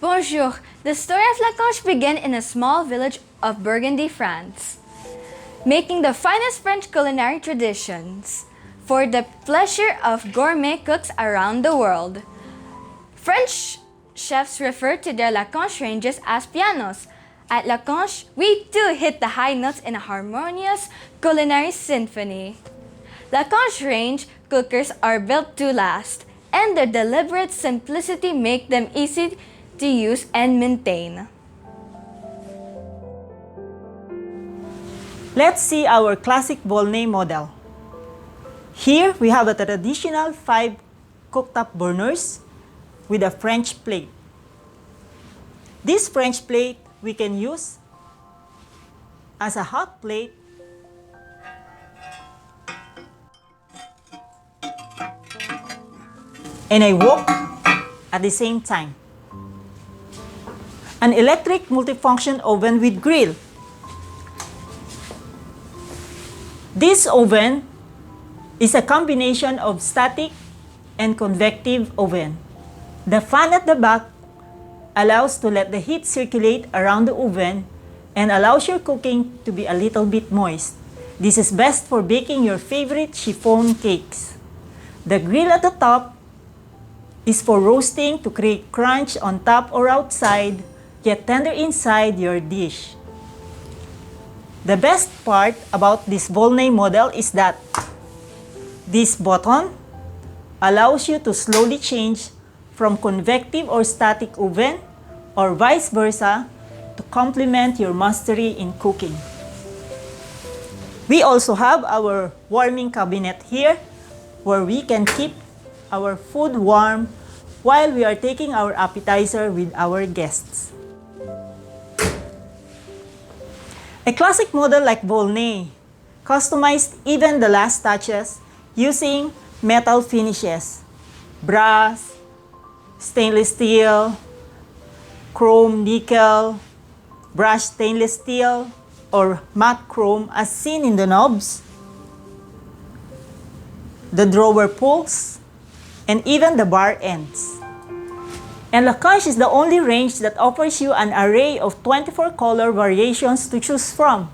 Bonjour! The story of Lacanche began in a small village of Burgundy, France, making the finest French culinary traditions for the pleasure of gourmet cooks around the world. French chefs refer to their Lacanche ranges as pianos. At Lacanche, we too hit the high notes in a harmonious culinary symphony. Lacanche range cookers are built to last, and their deliberate simplicity make them easy to use and maintain. Let's see our classic Volnay model. Here we have a traditional 5 cooktop burners with a French plate. This French plate we can use as a hot plate and a wok at the same time. An electric multifunction oven with grill. This oven is a combination of static and convective oven. The fan at the back allows to let the heat circulate around the oven and allows your cooking to be a little bit moist. This is best for baking your favorite chiffon cakes. The grill at the top is for roasting to create crunch on top or outside, yet tender inside your dish. The best part about this Volnay model is that this button allows you to slowly change from convective or static oven or vice versa to complement your mastery in cooking. We also have our warming cabinet here where we can keep our food warm while we are taking our appetizer with our guests. A classic model like Volnay customized even the last touches using metal finishes, brass, stainless steel, chrome nickel, brushed stainless steel, or matte chrome as seen in the knobs, the drawer pulls, and even the bar ends. And Lacanche is the only range that offers you an array of 24 color variations to choose from.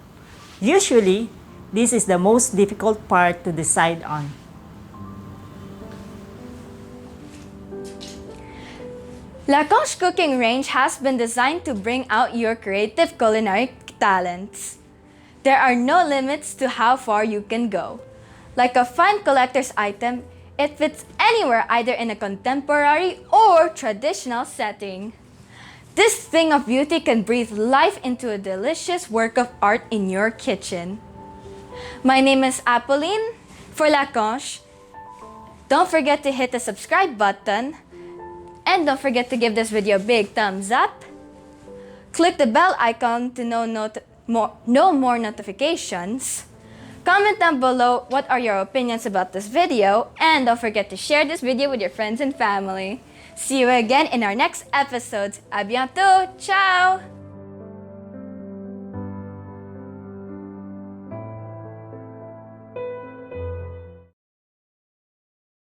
Usually, this is the most difficult part to decide on. Lacanche cooking range has been designed to bring out your creative culinary talents. There are no limits to how far you can go. Like a fine collector's item, it fits anywhere, either in a contemporary or traditional setting. This thing of beauty can breathe life into a delicious work of art in your kitchen. My name is Apolline for Lacanche. Don't forget to hit the subscribe button. And don't forget to give this video a big thumbs up. Click the bell icon to know more notifications. Comment down below what are your opinions about this video, and don't forget to share this video with your friends and family. See you again in our next episodes. À bientôt! Ciao!